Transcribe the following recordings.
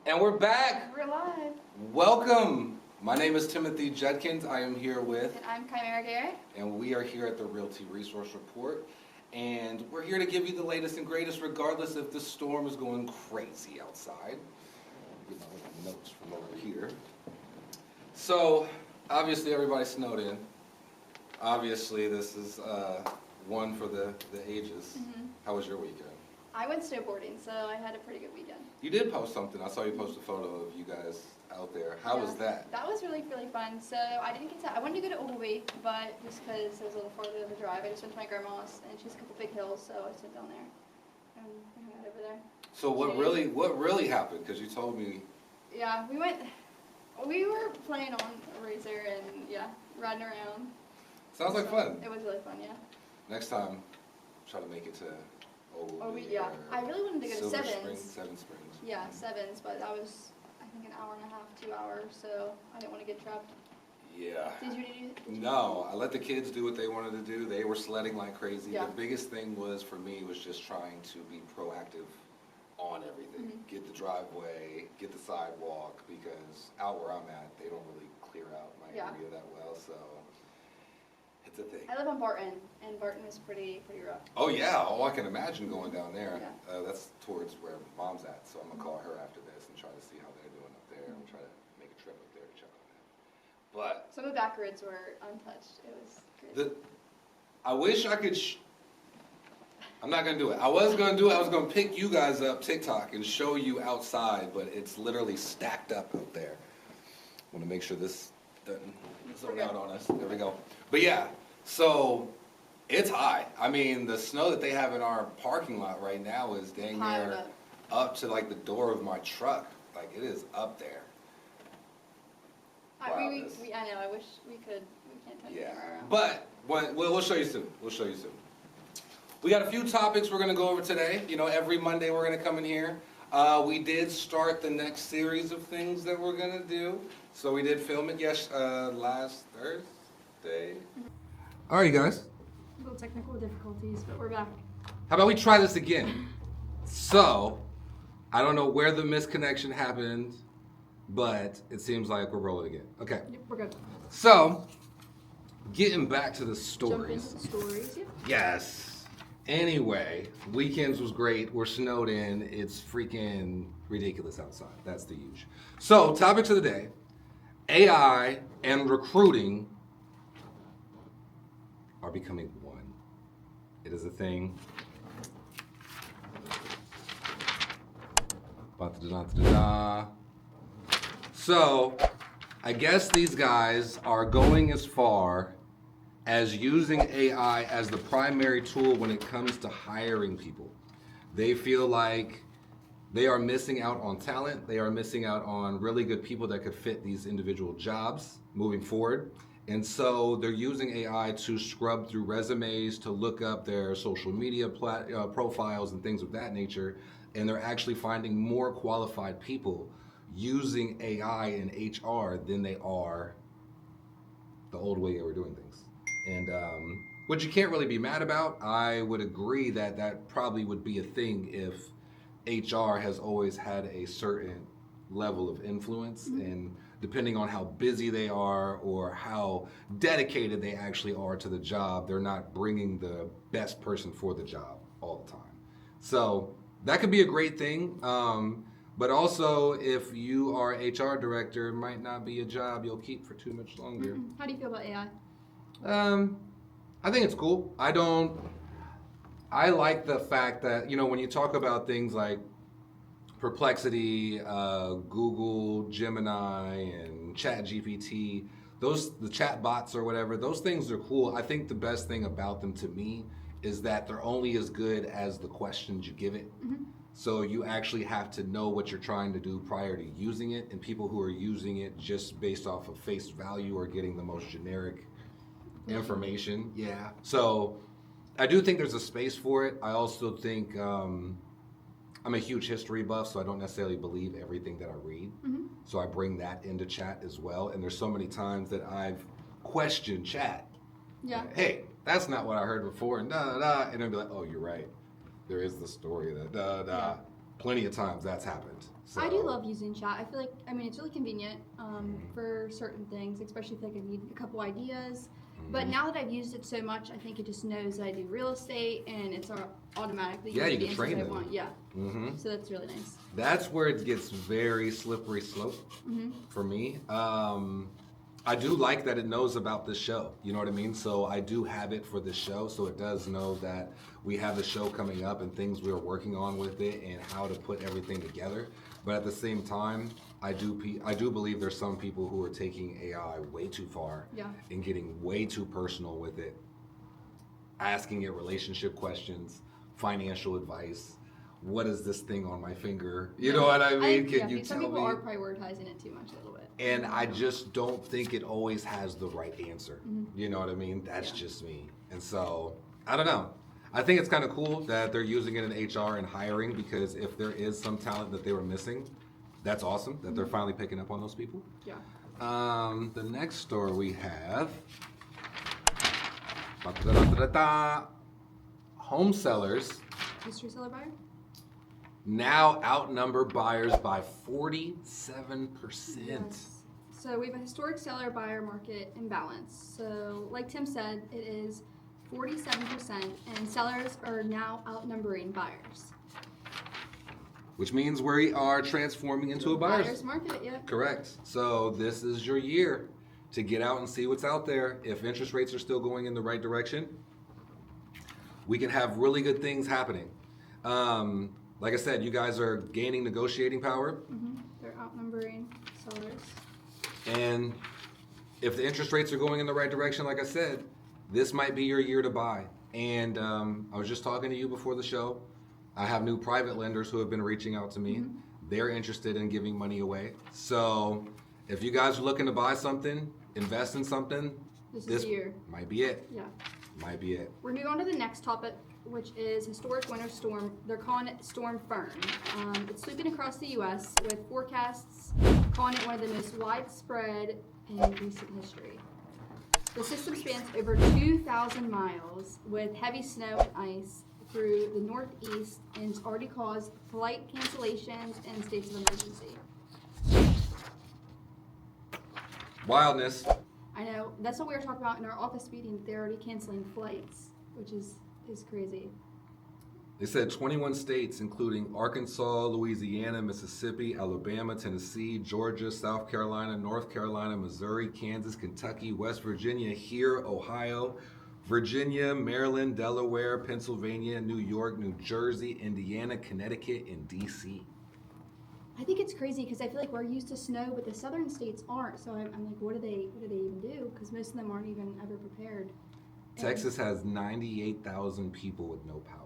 And we're back. We're live. Welcome. My name is Timothy Judkins. I am here with... And I'm Kiamara, Garret. And we are here at the Realty Resource Report. And we're here to give you the latest and greatest regardless if the storm is going crazy outside. Get my notes from over here. So, obviously everybody snowed in. Obviously this is one for the ages. Mm-hmm. How was your weekend? I went snowboarding, so I had a pretty good weekend. You did post something. I saw you post a photo of you guys out there. How was that? That was really, really fun. So I wanted to go to Ogilvy, but just because it was a little farther of a drive, I just went to my grandma's, and she has a couple big hills, so I just went down there and hung out over there. So what really happened? Because you told me. Yeah, we were playing on a razor and riding around. Sounds like fun. It was really fun, yeah. Next time, try to make it to Ogilvy. Yeah. I really wanted to go to Sevens. Seven Springs. Yeah, Sevens, but that was, I think, an hour and a half, 2 hours, so I didn't want to get trapped. Yeah. Did you No, I let the kids do what they wanted to do. They were sledding like crazy. Yeah. The biggest thing for me was just trying to be proactive on everything. Mm-hmm. Get the driveway, get the sidewalk, because out where I'm at, they don't really clear out my area that well, so it's a thing. I live on Barton, and Barton is pretty rough. Oh yeah, I can imagine going down there. Yeah. That's towards where Mom's at, so I'm gonna call her after this and try to see how they're doing up there, and try to make a trip up there to check on them. But some of the back roads were untouched. It was crazy. I wish I could. I'm not gonna do it. I was gonna do it. I was gonna pick you guys up TikTok and show you outside, but it's literally stacked up out there. I want to make sure this doesn't zone out on us. There we go. But yeah, so it's high. I mean, the snow that they have in our parking lot right now is dang near up to like the door of my truck. Like it is up there. Wow, I know. I wish we could. We can't touch it around. But we'll show you soon. We'll show you soon. We got a few topics we're going to go over today. You know, every Monday we're going to come in here. We did start the next series of things that we're going to do. So we did film it last Thursday. All right, you guys. A little technical difficulties, but we're back. How about we try this again? So, I don't know where the misconnection happened, but it seems like we're rolling again. Okay. Yep, we're good. So, getting back to the stories. Jump into the stories, yep. Yes. Anyway, weekends was great. We're snowed in. It's freaking ridiculous outside. That's the huge. So, topics of the day. AI and recruiting are becoming one. It is a thing. So, I guess these guys are going as far as using AI as the primary tool when it comes to hiring people. They feel like they are missing out on talent. They are missing out on really good people that could fit these individual jobs moving forward. And so they're using AI to scrub through resumes, to look up their social media profiles and things of that nature. And they're actually finding more qualified people using AI in HR than they are the old way they were doing things. And which you can't really be mad about. I would agree that that probably would be a thing if HR has always had a certain level of influence, and depending on how busy they are or how dedicated they actually are to the job, they're not bringing the best person for the job all the time. So that could be a great thing. But also, if you are HR director, it might not be a job you'll keep for too much longer. How do you feel about AI? I think it's cool. I like the fact that, you know, when you talk about things like Perplexity, Google, Gemini, and ChatGPT, the chat bots or whatever, those things are cool. I think the best thing about them to me is that they're only as good as the questions you give it. Mm-hmm. So you actually have to know what you're trying to do prior to using it, and people who are using it just based off of face value are getting the most generic information. Yeah. So I do think there's a space for it. I also think I'm a huge history buff, so I don't necessarily believe everything that I read. Mm-hmm. So I bring that into chat as well. And there's so many times that I've questioned chat. Yeah. Hey, that's not what I heard before, and da da da. And I'd be like, oh, you're right. There is the story that da da. plenty of times that's happened. So. I do love using chat. I feel like, it's really convenient for certain things, especially if like I need a couple ideas. But now that I've used it so much, I think it just knows that I do real estate, and it's automatically you the can train answers I them. want. Yeah. So that's really nice. That's where it gets very slippery slope for me. I do like that it knows about this show. You know what I mean? So I do have it for this show, so it does know that we have a show coming up and things we're working on with it and how to put everything together. But at the same time, I do believe there's some people who are taking AI way too far and getting way too personal with it, asking it relationship questions, financial advice. What is this thing on my finger? You know what I mean? Can you tell some me? people are prioritizing it too much a little bit. And I just don't think it always has the right answer. You know what I mean? That's just me. And so, I don't know. I think it's kind of cool that they're using it in HR and hiring, because if there is some talent that they were missing, that's awesome that they're finally picking up on those people. Yeah. The next story we have, home sellers History seller buyer? now outnumber buyers by 47%. Yes. So we have a historic seller buyer market imbalance. So like Tim said, it is 47%, and sellers are now outnumbering buyers. Which means we are transforming into a buyer's market, yeah. Correct. So this is your year to get out and see what's out there. If interest rates are still going in the right direction, we can have really good things happening. Like I said, you guys are gaining negotiating power. They're outnumbering sellers. And if the interest rates are going in the right direction, like I said, this might be your year to buy. And I was just talking to you before the show. I have new private lenders who have been reaching out to me. They're interested in giving money away. So if you guys are looking to buy something, invest in something, This year. might be it. Yeah. Might be it. We're moving on to the next topic, which is historic winter storm. They're calling it Storm Fern. It's sweeping across the U.S. with forecasts calling it one of the most widespread in recent history. The system spans over 2,000 miles with heavy snow and ice through the Northeast, and it's already caused flight cancellations and states of emergency. Wildness. I know. That's what we were talking about in our office meeting. They're already canceling flights, which is crazy. They said 21 states, including Arkansas, Louisiana, Mississippi, Alabama, Tennessee, Georgia, South Carolina, North Carolina, Missouri, Kansas, Kentucky, West Virginia, here, Ohio, Virginia, Maryland, Delaware, Pennsylvania, New York, New Jersey, Indiana, Connecticut, and D.C. I think it's crazy because I feel like we're used to snow, but the southern states aren't. So I'm like, what do they even do? Because most of them aren't even ever prepared. Texas has 98,000 people with no power.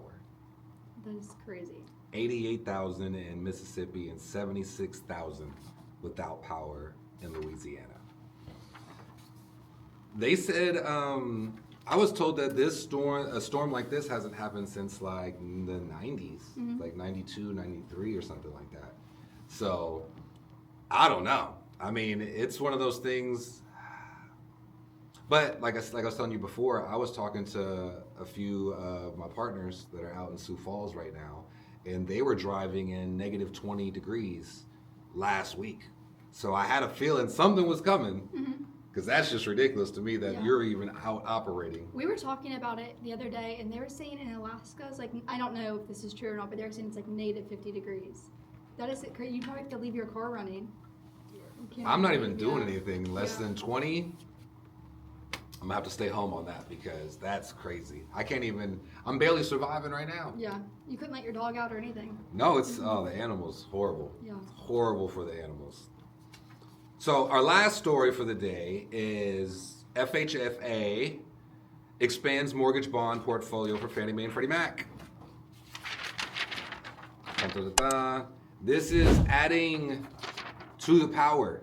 That is crazy. 88,000 in Mississippi and 76,000 without power in Louisiana. They said, I was told that a storm like this hasn't happened since like the 90s, like 92, 93 or something like that. So, I don't know. I mean, it's one of those things. But like I was telling you before, I was talking to a few of my partners that are out in Sioux Falls right now, and they were driving in negative 20 degrees last week. So I had a feeling something was coming, because that's just ridiculous to me that you're even out operating. We were talking about it the other day, and they were saying in Alaska, it's like, I don't know if this is true or not, but they were saying it's like negative 50 degrees. That is it. You probably have to leave your car running. I'm not even doing anything less than 20. I'm gonna have to stay home on that because that's crazy. I'm barely surviving right now. Yeah, you couldn't let your dog out or anything. No, it's, the animals, horrible. Yeah. Horrible for the animals. So our last story for the day is FHFA expands mortgage bond portfolio for Fannie Mae and Freddie Mac. This is adding to the power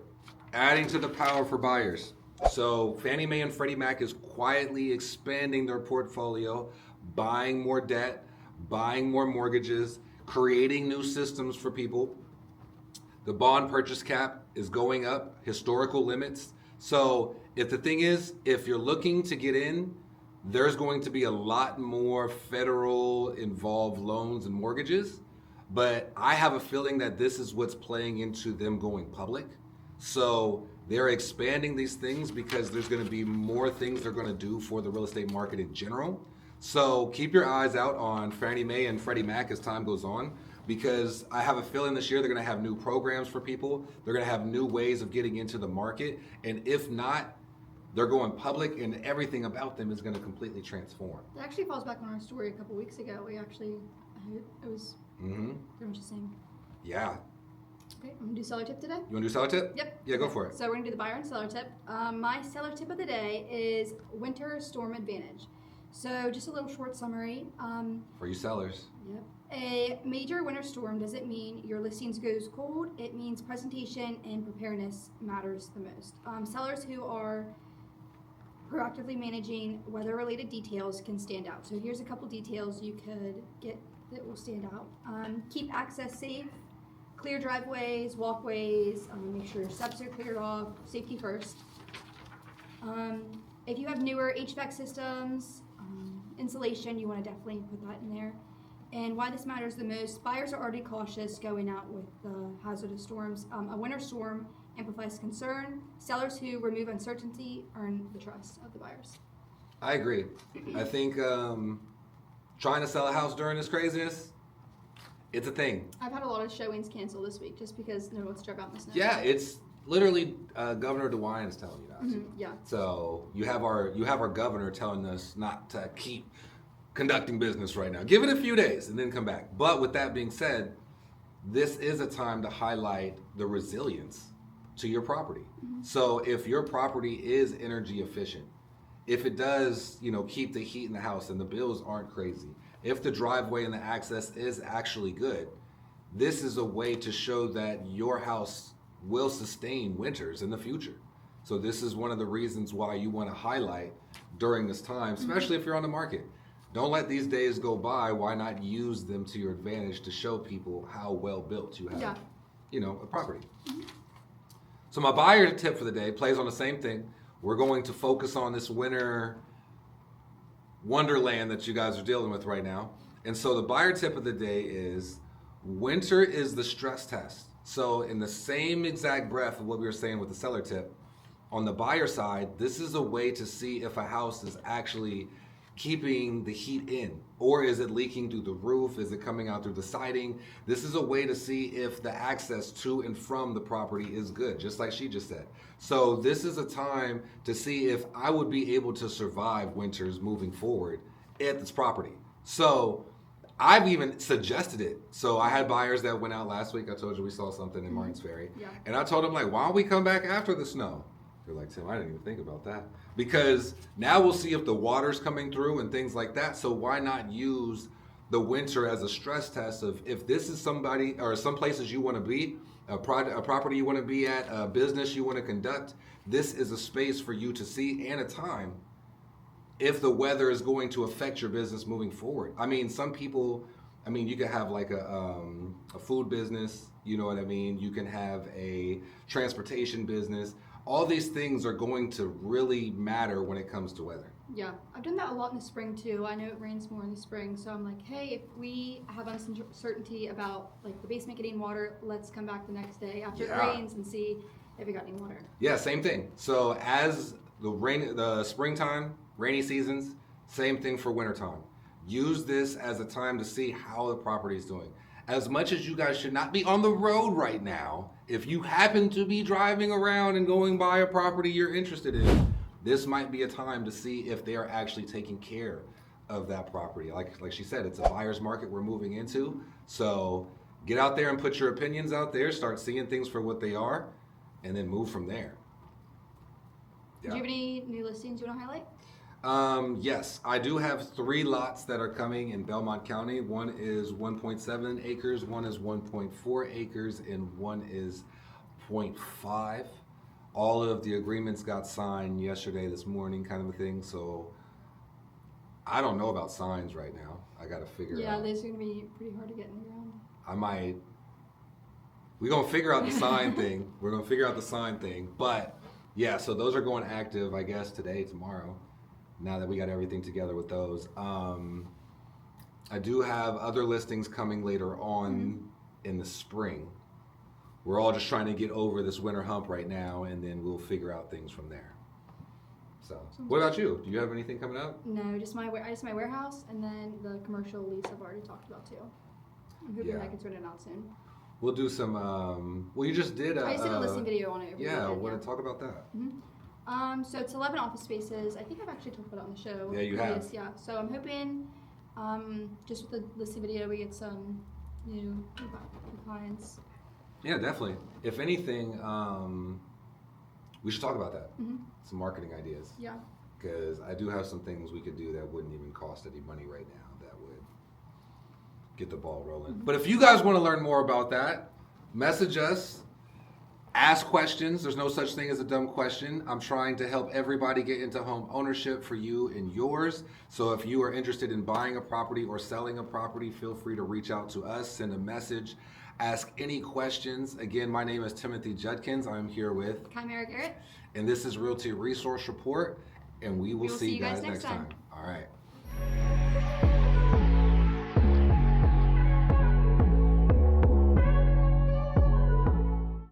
for buyers. So Fannie Mae and Freddie Mac is quietly expanding their portfolio, buying more debt, buying more mortgages, creating new systems for people. The bond purchase cap is going up, historical limits. So if you're looking to get in, there's going to be a lot more federal involved loans and mortgages. But I have a feeling that this is what's playing into them going public. So they're expanding these things because there's going to be more things they're going to do for the real estate market in general. So keep your eyes out on Fannie Mae and Freddie Mac as time goes on, because I have a feeling this year they're going to have new programs for people. They're going to have new ways of getting into the market. And if not, they're going public and everything about them is going to completely transform. It actually falls back on our story a couple weeks ago. It was pretty much the same. Yeah. Okay, I'm gonna do seller tip today. You want to do seller tip? Yep. Yeah, go for it. So we're gonna do the buyer and seller tip. My seller tip of the day is winter storm advantage. So just a little short summary. For you sellers. Yep. A major winter storm doesn't mean your listings goes cold. It means presentation and preparedness matters the most. Sellers who are proactively managing weather-related details can stand out. So here's a couple details you could get that will stand out. Keep access safe, clear driveways, walkways, make sure your steps are cleared off, safety first. If you have newer HVAC systems, insulation, you want to definitely put that in there. And why this matters the most, buyers are already cautious going out with the hazardous storms. A winter storm amplifies concern. Sellers who remove uncertainty earn the trust of the buyers. I agree. I think trying to sell a house during this craziness, it's a thing. I've had a lot of showings canceled this week just because no one wants to drive out in the snow. Yeah, it's literally Governor DeWine is telling you that. Yeah. So you have our governor telling us not to keep conducting business right now. Give it a few days and then come back. But with that being said, this is a time to highlight the resilience to your property. So if your property is energy efficient, if it does, keep the heat in the house and the bills aren't crazy, if the driveway and the access is actually good, this is a way to show that your house will sustain winters in the future. So this is one of the reasons why you want to highlight during this time, especially if you're on the market. Don't let these days go by. Why not use them to your advantage to show people how well built you have, a property. So my buyer tip for the day plays on the same thing. We're going to focus on this winter wonderland that you guys are dealing with right now. And so the buyer tip of the day is winter is the stress test. So in the same exact breath of what we were saying with the seller tip, on the buyer side, this is a way to see if a house is actually keeping the heat in, or is it leaking through the roof? Is it coming out through the siding? This is a way to see if the access to and from the property is good, just like she just said. So this is a time to see if I would be able to survive winters moving forward at this property. So I've even suggested it. So I had buyers that went out last week. I told you we saw something in Martins Ferry. Yeah. And I told them, why don't we come back after the snow? They're like, Tim, I didn't even think about that. Because now we'll see if the water's coming through and things like that. So why not use the winter as a stress test of if this is somebody or some places you want to be, a property you want to be at, a business you want to conduct, this is a space for you to see and a time if the weather is going to affect your business moving forward. I mean, some people, you could have like a food business, you know what I mean? You can have a transportation business. All these things are going to really matter when it comes to weather. Yeah, I've done that a lot in the spring too. I know it rains more in the spring, so I'm like, hey, if we have uncertainty about the basement getting water, let's come back the next day after it rains and see if we got any water. Yeah, same thing. So as the springtime, rainy seasons, same thing for wintertime. Use this as a time to see how the property is doing. As much as you guys should not be on the road right now, if you happen to be driving around and going by a property you're interested in, this might be a time to see if they are actually taking care of that property. Like she said, it's a buyer's market we're moving into. So get out there and put your opinions out there, start seeing things for what they are, and then move from there. Do you have any new listings you want to highlight? Yes, I do have 3 lots that are coming in Belmont County. One is 1.7 acres, one is 1.4 acres, and one is 0.5. All of the agreements got signed yesterday, this morning, kind of a thing. So I don't know about signs right now. I got to figure out. Yeah, these are going to be pretty hard to get in the ground. We're going to figure out the sign thing. We're going to figure out the sign thing. But yeah, so those are going active, I guess, today, tomorrow. Now that we got everything together with those. I do have other listings coming later on in the spring. We're all just trying to get over this winter hump right now, and then we'll figure out things from there. So, what about you? Do you have anything coming up? No, just my warehouse, and then the commercial lease I've already talked about too. I'm hoping I can sort it out soon. We'll do some. Well, you just did. I just did a listing video on it. Yeah, want to talk about that? So it's 11 office spaces. I think I've actually talked about it on the show. Yeah, you have. Yeah. So I'm hoping, just with the listing video, we get some new clients. Yeah, definitely. If anything, we should talk about that. Some marketing ideas. Yeah. Because I do have some things we could do that wouldn't even cost any money right now that would get the ball rolling. But if you guys want to learn more about that, message us, ask questions. There's no such thing as a dumb question. I'm trying to help everybody get into home ownership for you and yours. So if you are interested in buying a property or selling a property, feel free to reach out to us, send a message, ask any questions. Again, my name is Timothy Judkins. I'm here with Kiamara, Garret. And this is Realty Resource Report, and we will see you guys next time. All right.